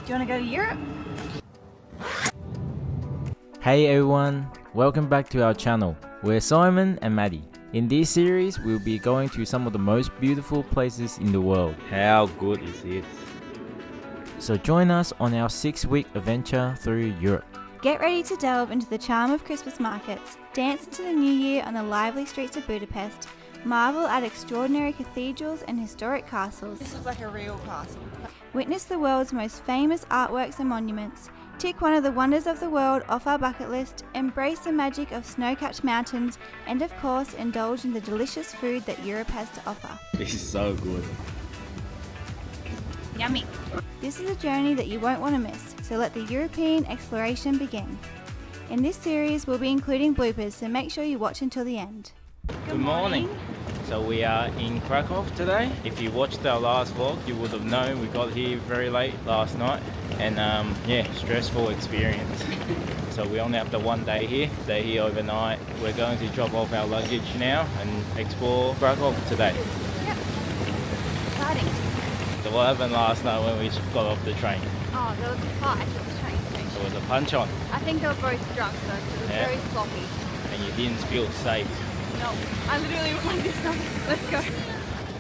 Do you want to go to Europe? Hey everyone, welcome back to our channel. We're Simon and Maddy. In this series, we'll be going to some of the most beautiful places in the world. How good is it? So join us on our 6-week adventure through Europe. Get ready to delve into the charm of Christmas markets, dance into the new year on the lively streets of Budapest, marvel at extraordinary cathedrals and historic castles. This looks like a real castle. Witness the world's most famous artworks and monuments, tick one of the wonders of the world off our bucket list, embrace the magic of snow-capped mountains, and of course indulge in the delicious food that Europe has to offer. This is so good. Yummy! This is a journey that you won't want to miss, so let the European exploration begin. In this series we'll be including bloopers, so make sure you watch until the end. Good morning. So we are in Krakow today. If you watched our last vlog, you would have known we got here very late last night, and yeah, stressful experience. So we only have the one day here, stay here overnight. We're going to drop off our luggage now and explore Krakow today. Yep. Exciting. So what happened last night when we got off the train? Oh, there was a fight at the train station. There was a punch on, I think they were both drunk though, so it was Yeah. very sloppy. and you didn't feel safe. No, I literally went like this. Let's go.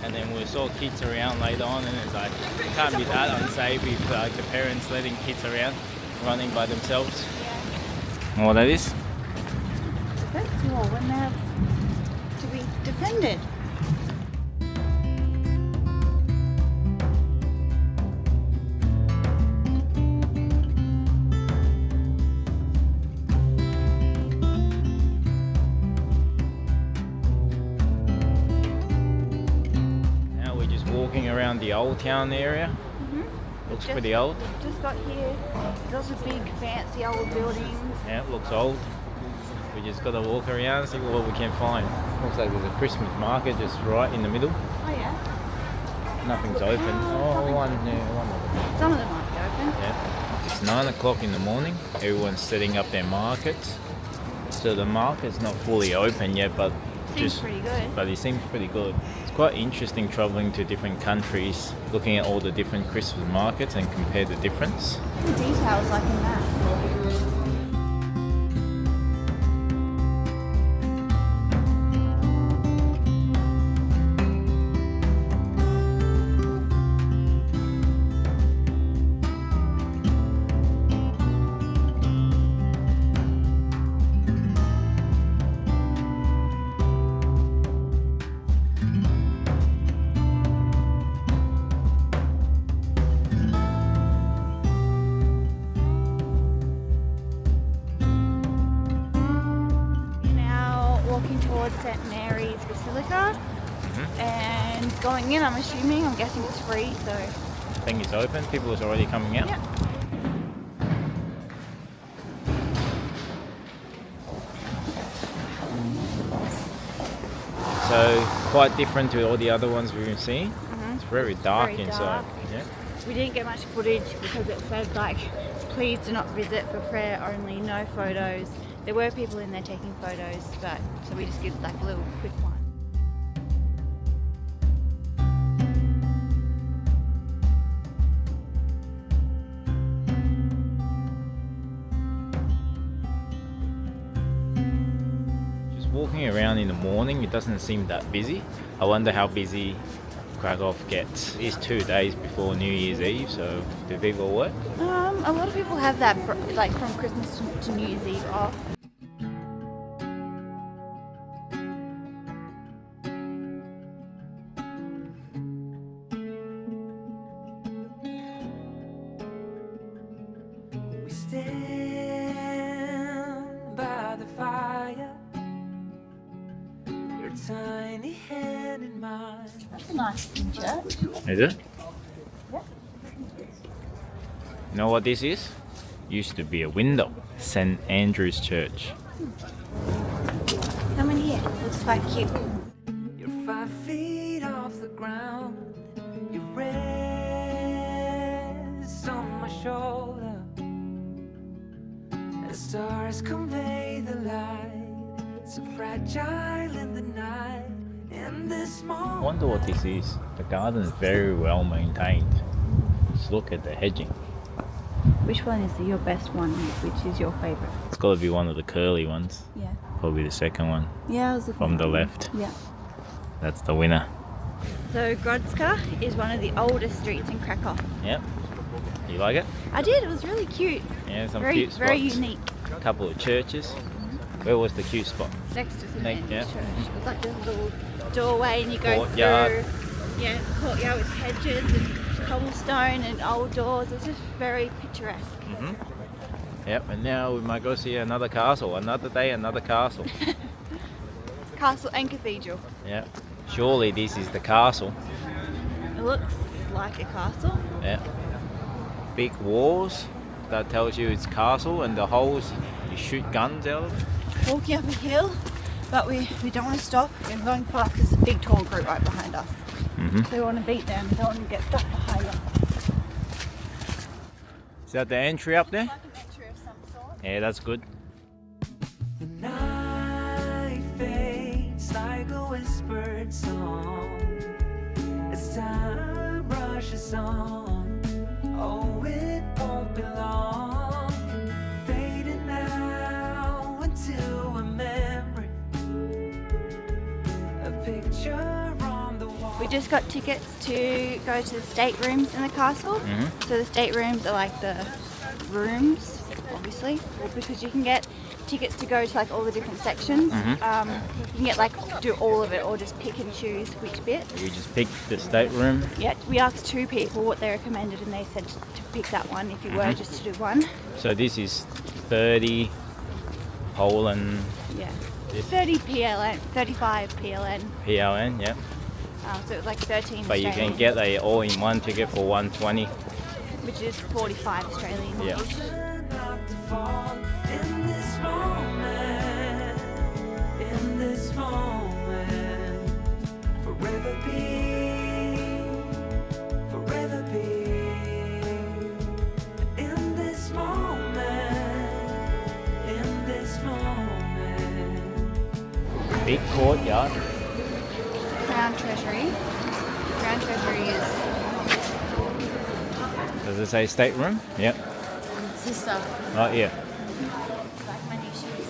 And then we saw kids around later on, and it's like, it can't be that unsafe if like the parents letting kids around running by themselves. Yeah. What that is? That's all when they have to be defended. Now we're just walking around the old town area. Looks Just- pretty old. Just got here. Those are big, fancy old buildings. Yeah, it looks old. We just gotta walk around and see what we can find. Looks like there's a Christmas market just right in the middle. Oh yeah. Nothing's open. Oh, one of them. Some of them might be open. Yeah. It's 9 o'clock in the morning. Everyone's setting up their markets. So the market's not fully open yet, but Seems pretty good. But it seems pretty good. It's quite interesting traveling to different countries, looking at all the different Christmas markets and compare the difference. The details like in that. Now walking towards St. Mary's Basilica and going in, I'm guessing it's free, so I think it's open. People is already coming out. yeah. So quite different to all the other ones we've been seeing. It's very dark Very inside. dark. Yeah. We didn't get much footage because it said like, please do not visit for prayer only, no photos. There were people in there taking photos, but so we just did like a little quick one. Just walking around in the morning, it doesn't seem that busy. I wonder how busy Krakow gets. It's 2 days before New Year's Eve, so do people work? A lot of people have that like from Christmas to New Year's Eve off. We stand by the fire, your tiny hand in mine. That's a nice church. Is it? Yeah. You know what this is? Used to be a window. St. Andrew's Church. Come in here. Looks quite cute. You're 5 feet off the ground, your rest on my shoulder. The stars convey the light, so fragile in the night. In this I moment, wonder what this is. The garden is very well maintained. Just look at the hedging. Which one is your best one? Which is your favourite? It's got to be one of the curly ones. Yeah. Probably the second one Yeah, I was looking from at the that one. left. Yeah. That's the winner. So Grodzka is one of the oldest streets in Krakow. Yep. You like it? I did. It was really cute. Yeah, some Very, cute spots. very unique. A couple of churches. Where was the cute spot? Next to St. Next, Andrew's yeah. Church. It's like this little doorway, and you go Courtyard. through. Yeah, courtyard with hedges and cobblestone and old doors. It's just very picturesque. Yep, and now we might go see another castle. Another day, another castle. Castle and cathedral. Yeah. Surely this is the castle. It looks like a castle. Yeah. Big walls. That tells you it's castle, and the holes you shoot guns out of. Walking up a hill, but we don't want to stop. We're going fast because there's a big tall group right behind us. So we want to beat them. We don't want to get stuck behind them. Is that the entry up there? Like an entry of some sort. Yeah, that's good. The night fades like a whispered song as time rushes on. Oh, it won't be long, fading now into a memory, a picture on the wall. We just got tickets to go to the staterooms in the castle. So the staterooms are like the rooms, obviously, because you can get tickets to go to like all the different sections. You can get like do all of it or just pick and choose which bit. We just picked the stateroom. Yeah, we asked 2 people what they recommended, and they said to pick that one if you were just to do one. So this is 30 Poland Yeah, 30 PLN, 35 PLN. PLN, yeah. So it was like 13 But you Australian, can get a all-in-one ticket for 120. which is 45 Australian. Yeah. Not to fall in this moment, in this moment, forever be, in this moment, in this moment. Big courtyard. Crown Treasury. Crown Treasury is Does it say stateroom? Yep. sister. Oh, yeah. Like my new shoes.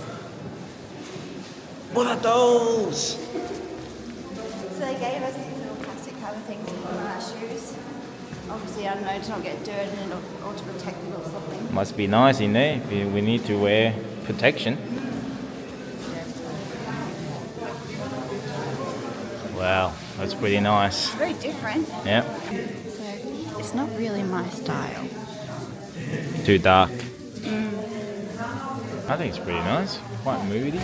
What are those? So they gave us these little plastic cover things to put on our shoes. Obviously, I don't know, to not get dirt in it or to protect it or something. Must be nice in there. We need to wear protection. Wow, that's pretty nice. Very different. Yeah. So it's not really my style. Too dark. I think it's pretty nice. Quite moody.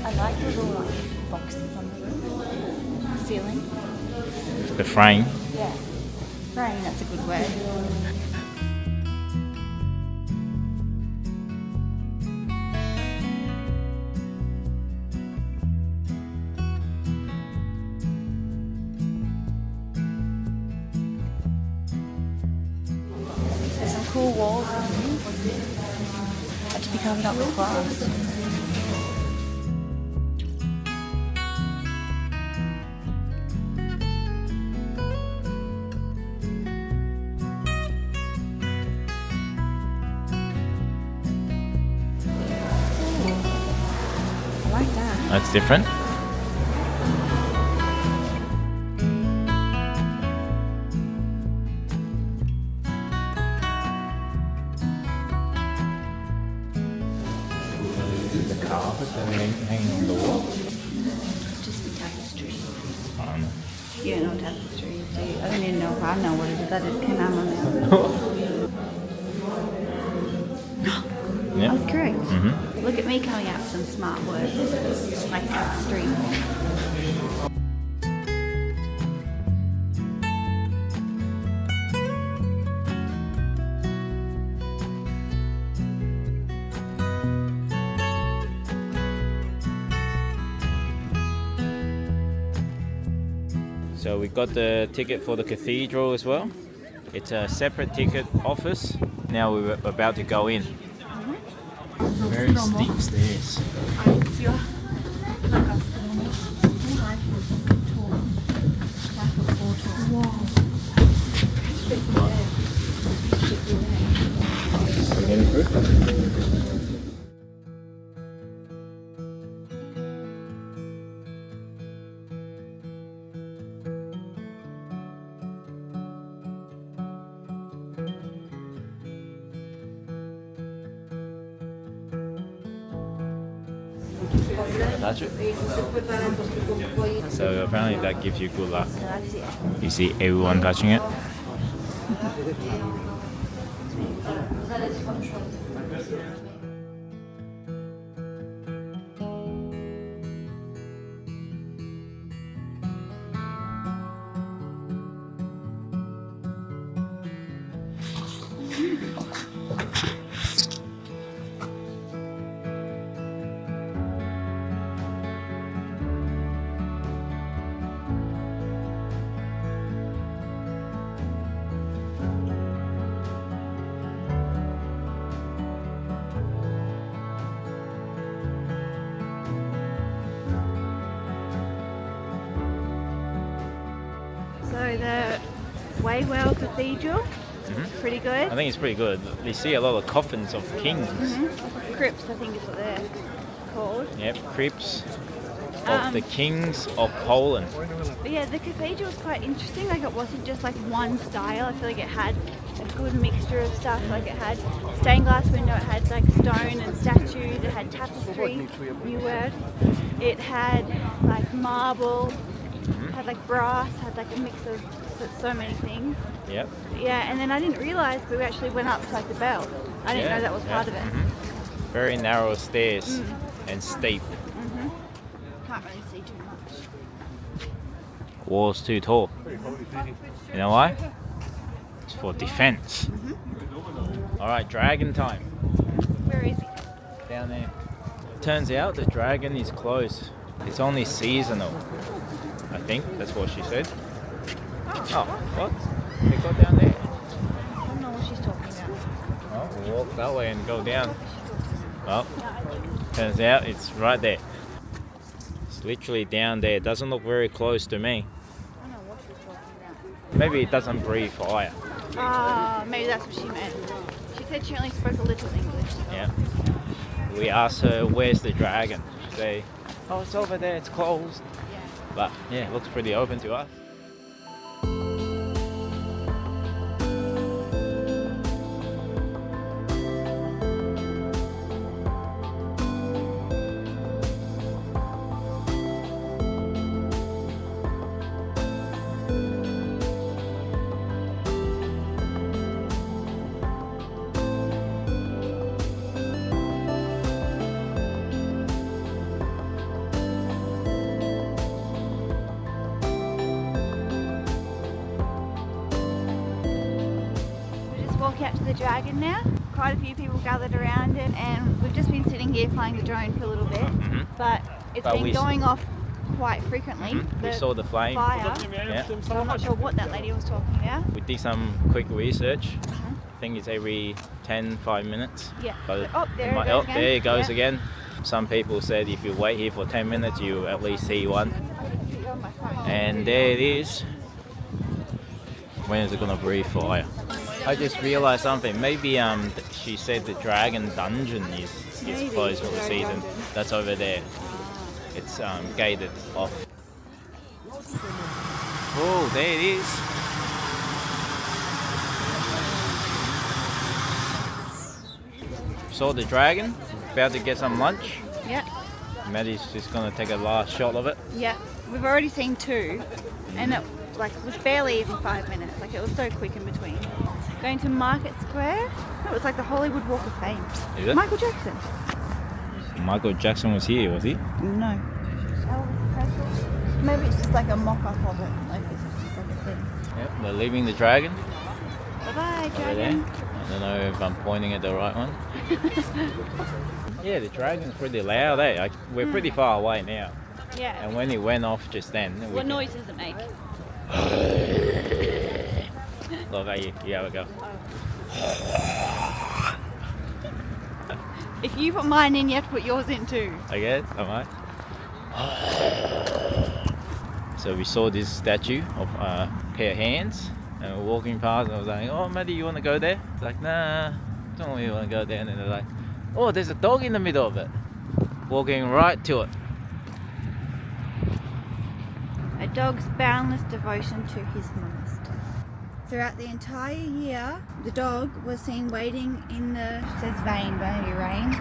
I like the little boxes on the ceiling. The frame. Yeah. Frame, that's a good word. There's some cool walls on here. Had to be covered up with glass. I like that. That's different. The carpet that hanging on the wall. Just the tapestry. Um, You don't know tapestry, do you? I don't even know if I know what it is. I just came out on it. yeah. That's correct. Look at me coming out with some smart words. Like tapestry. So we got the ticket for the cathedral as well. It's a separate ticket office. Now we're about to go in. Very steep stairs. touch it. So apparently that gives you good luck. So that's it. You see everyone touching it. So the Wawel Cathedral, pretty good. I think it's pretty good. You see a lot of coffins of kings. Crypts, I think is what they're called. Yep, crypts of the kings of Poland. But yeah, the cathedral was quite interesting. Like it wasn't just like one style. I feel like it had a good mixture of stuff. Like it had stained glass window, it had like stone and statues, it had tapestry, new word. It had like marble, had like brass, had like a mix of so many things. Yep. Yeah, and then I didn't realise, but we actually went up to like the bell. I didn't know that was part of it. Very narrow stairs and steep. Can't really see too much. Wall's too tall. You know why? It's for defense. Alright, dragon time. Where is he? Down there. Turns out the dragon is closed. It's only seasonal. I think that's what she said. Oh, what? They got down there. I don't know what she's talking about. Oh, we'll walk that way and go down. Well, turns out it's right there. It's literally down there. It doesn't look very close to me. I don't know what she's talking about. Maybe it doesn't breathe fire. Ah, maybe that's what she meant. She said she only spoke a little English. So. Yeah. We asked her, where's the dragon? She said, oh, it's over there, it's closed. Yeah. But yeah, it looks pretty open to us. Walk out to the dragon now. Quite a few people gathered around it, and we've just been sitting here flying the drone for a little bit, but it's been going off quite frequently. We saw the flame. Fire. Yeah. So I'm not sure what that lady was talking about. We did some quick research. I think it's every 5 minutes. Yeah. But Oh, there it goes again. there it goes Yeah. again. Some people said if you wait here for 10 minutes, you at least see one. On my phone. And there it is. When is it gonna breathe fire? I just realized something. Maybe she said the dragon dungeon is Maybe. closed for the Dragon season. dungeon. That's over there. It's gated off. Oh, there it is. Saw the dragon. About to get some lunch. Yeah. Maddy's just gonna take a last shot of it. Yeah. We've already seen two, and it was barely even 5 minutes. Like it was so quick in between. Going to Market Square. It was like the Hollywood Walk of Fame. Is it? Michael Jackson. Michael Jackson was here, was he? No. Maybe it's just like a mock-up of it. Like it's just like a thing. Yep, they're leaving the dragon Bye-bye, over there. dragon. I don't know if I'm pointing at the right one. Yeah, the dragon's pretty loud, eh? We're pretty far away now. Yeah. And when it went off just then... What noise does it make? Look at you, you have a go. If you put mine in, you have to put yours in too. Okay, alright. So we saw this statue of a pair of hands and we're walking past and I was like, oh Maddy, you want to go there? It's like, nah, don't really want to go there. And then they're like, oh, there's a dog in the middle of it. Walking right to it. A dog's boundless devotion to his master. Throughout the entire year, the dog was seen waiting in the, it says vein, but maybe rain,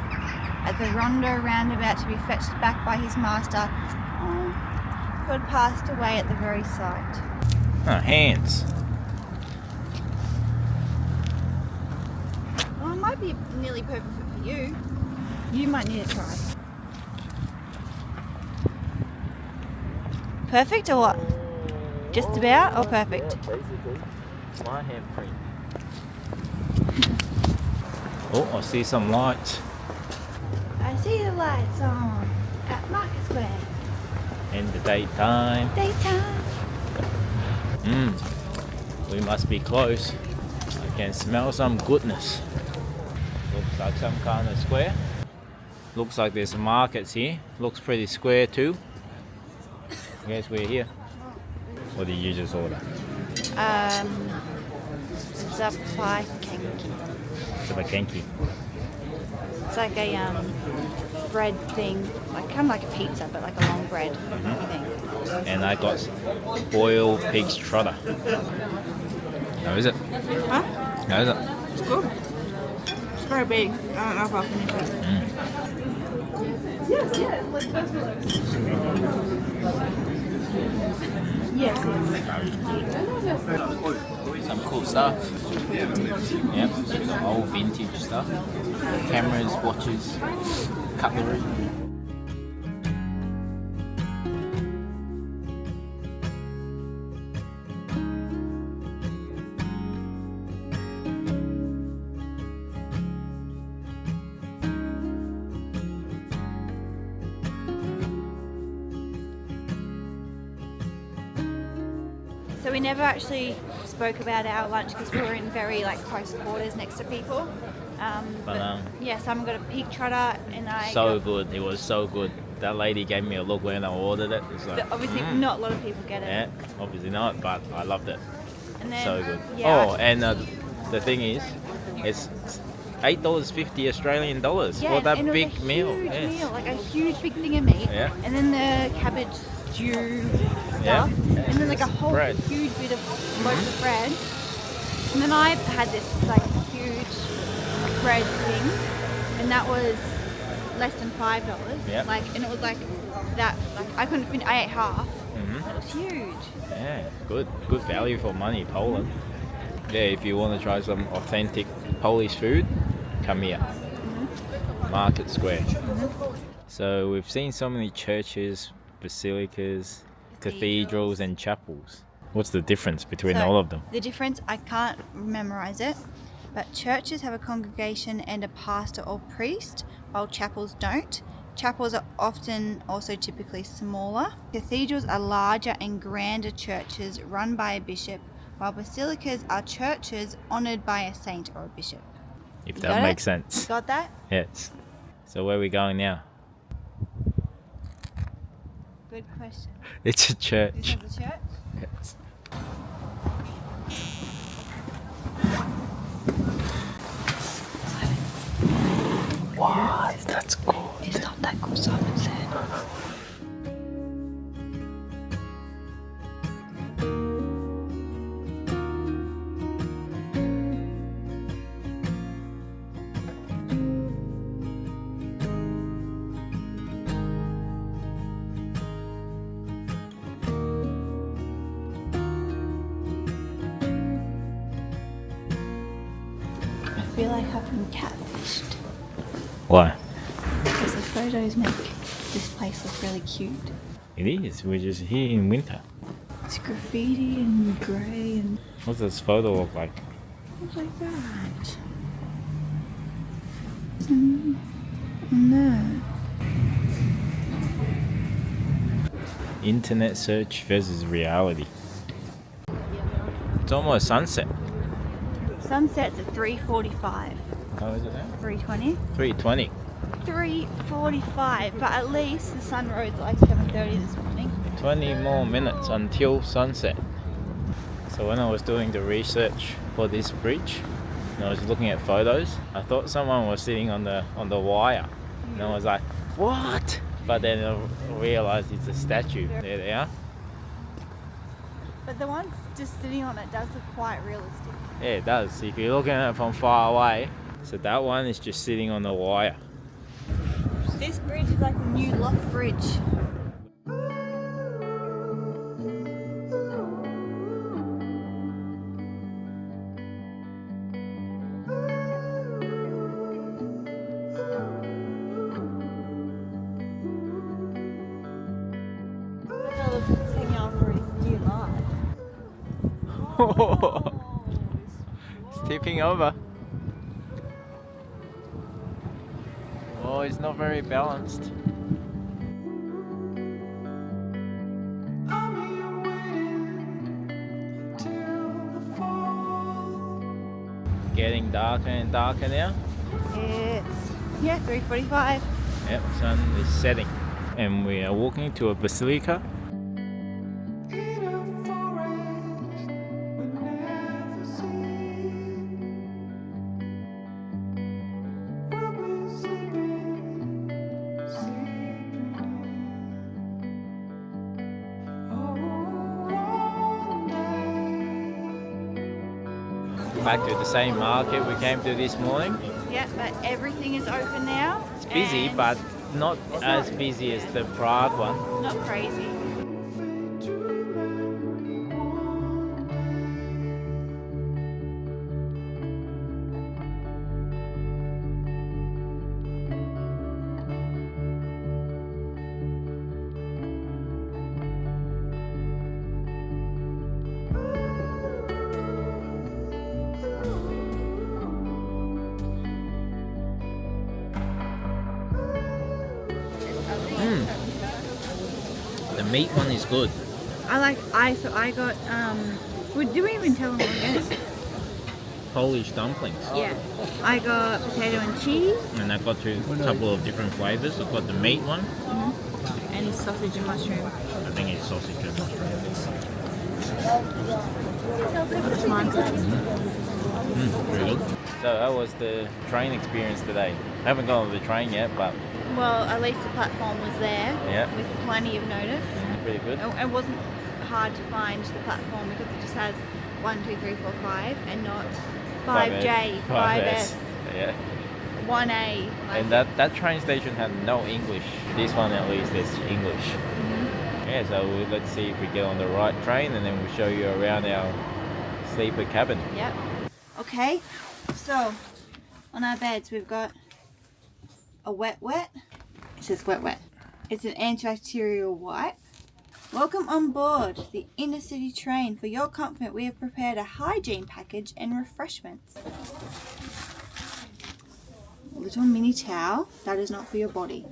at the Rondo roundabout to be fetched back by his master, who had passed away at the very site. Oh, hands. Well, it might be nearly perfect fit for you. You might need to try. Perfect or what? Just about or perfect? Yeah, basically. My handprint. Oh, I see some lights. I see the lights on at Market Square. In the daytime. Daytime. We must be close. I can smell some goodness. Looks like some kind of square. Looks like there's markets here. Looks pretty square too. I guess we're here. What did you just order? Zapakenki. It's like a bread thing, like kind of like a pizza, but like a long bread thing. And I got boiled pig's trotter. How is it? Huh? How is it? It's good. It's very big. I don't know if I'll finish it. Some cool stuff. Yep, some old vintage stuff. Cameras, watches, cutlery. So we never actually spoke about our lunch because we were in very like close quarters next to people. Yeah, so I'm got a pig trotter and I So good, it was so good. That lady gave me a look when I ordered it. It's like, obviously not a lot of people get it. yeah, obviously not, but I loved it. And then, So good. Yeah, and the thing is, it's $8.50 Australian dollars yeah, for that and it was big a meal. Huge Yes. meal, like a huge big thing of meat. Yeah. And then the cabbage stew stuff. Yeah. And then like a whole Bread. huge bit of loaf of bread. And then I had this like huge bread thing, and that was less than $5. Yep. Like, and it was like that. Like I couldn't finish. I ate half. It was huge. Yeah, good value for money, Poland. Yeah, if you want to try some authentic Polish food, come here. Market Square. So we've seen so many churches, basilicas, cathedrals and chapels. What's the difference between So, all of them? The difference, I can't memorize it, but churches have a congregation and a pastor or priest, while chapels don't. Chapels are often also typically smaller. Cathedrals are larger and grander churches run by a bishop, while basilicas are churches honoured by a saint or a bishop. If You that got makes it? sense. Got that? Yes. So where are we going now? Good question. It's a This church. is a church? Yes. What? That's cool. It's not that good, Simon said. I feel like I've been catfished Why? because the photos make this place look really cute. It is. We're just here in winter. It's graffiti and grey and What's this photo look like? things like that. And there. Internet search versus reality. It's almost sunset. Sunset's at 3:45. How is it now? 3:20. 3:20. 3:45, but at least the sun rose at like 7:30 this morning. 20 more minutes until sunset. So when I was doing the research for this bridge, and I was looking at photos, I thought someone was sitting on the wire, and I was like, what? But then I realized it's a statue. There they are. But the one just sitting on it does look quite realistic. Yeah, it does. If you're looking at it from far away, so that one is just sitting on the wire. This bridge is like the new lock bridge. It's tipping over. Oh, it's not very balanced. Getting darker and darker now. It's 3:45. Yep, sun is setting. And we are walking to a basilica. Back to the same market we came to this morning. Yeah, but everything is open now. It's busy, and but not as busy as the Prague one. not crazy. The meat one is good. I got did we even tell them what it is? Polish dumplings. Yeah. I got potato and cheese And I've got a couple of different flavors. I've got the meat one. and sausage and mushroom. I think it's sausage and mushroom. Very good. So that was the train experience today. I haven't gone on the train yet, but Well, at least the platform was there yeah, with plenty of notice. pretty good. It wasn't hard to find the platform because it just has 1, 2, 3, 4, 5 and not 5J, 5S, Yeah. 1A. And that train station had no English. This one at least is English. Yeah, so let's see if we get on the right train and then we'll show you around our sleeper cabin. Yep. Okay, so on our beds we've got a wet. It says wet. It's an antibacterial wipe. Welcome on board the inner city train. For your comfort, we have prepared a hygiene package and refreshments. A little mini towel, that is not for your body.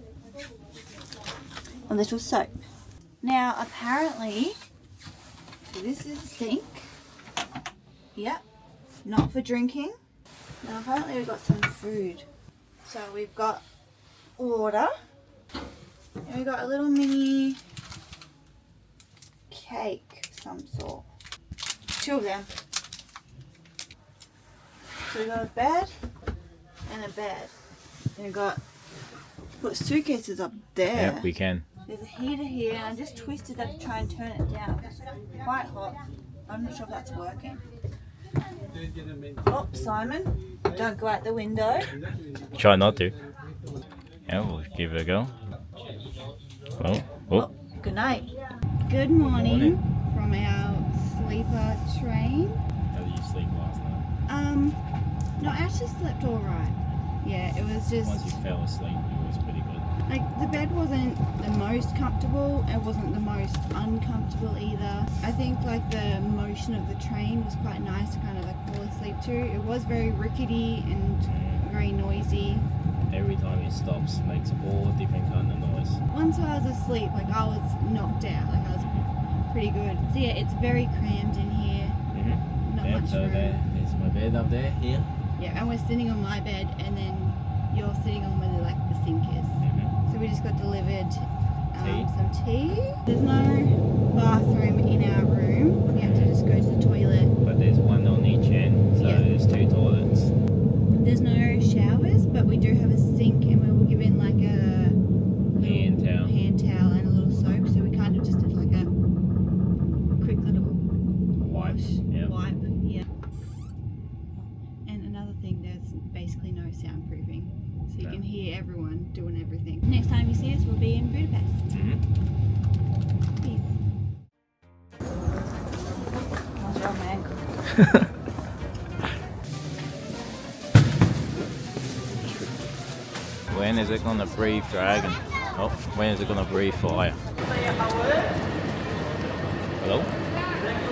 A little soap. Now, apparently, this is a sink. Yep, not for drinking. Now, apparently, we've got some food. So, we've got water. And we've got a little mini cake of some sort. 2 of them. So we've got a bed and a bed. And we've got put suitcases up there. Yeah, we can. There's a heater here and I just twisted that to try and turn it down. It's quite hot. I'm not sure if that's working. Oh, Simon, don't go out the window. Try not to. Yeah, we'll give it a go. Oh. Good night. Good morning from our sleeper train. How did you sleep last night? No, I actually slept all right. Yeah, it was just Once you fell asleep, it was pretty good. like the bed wasn't the most comfortable. It wasn't the most uncomfortable either. I think like the motion of the train was quite nice to kind of like fall asleep to. It was very rickety and very noisy. Every time it stops, makes all different kind of noise. Once I was asleep, like I was knocked out. Like I was pretty good. So yeah, it's very crammed in here. Not much So room. there's my bed up there, here. Yeah, and we're sitting on my bed, and then you're sitting on where like the sink is. So we just got delivered some tea. There's no bathroom in our room. We have to just go to the toilet. But there's one on each end, so Yeah. there's 2 toilets. There's no showers, but we do have a sink, and we were given like a Hand towel. and a little soap. So we kind of just did like a quick little Wipe. Yeah. wipe. Yeah. And another thing, there's basically no soundproofing, so you No. can hear hear everyone doing everything. Next time you see us, we'll be in Budapest. Peace. How's your man? When is it gonna breathe dragon? Oh, when is it gonna breathe fire? Hello?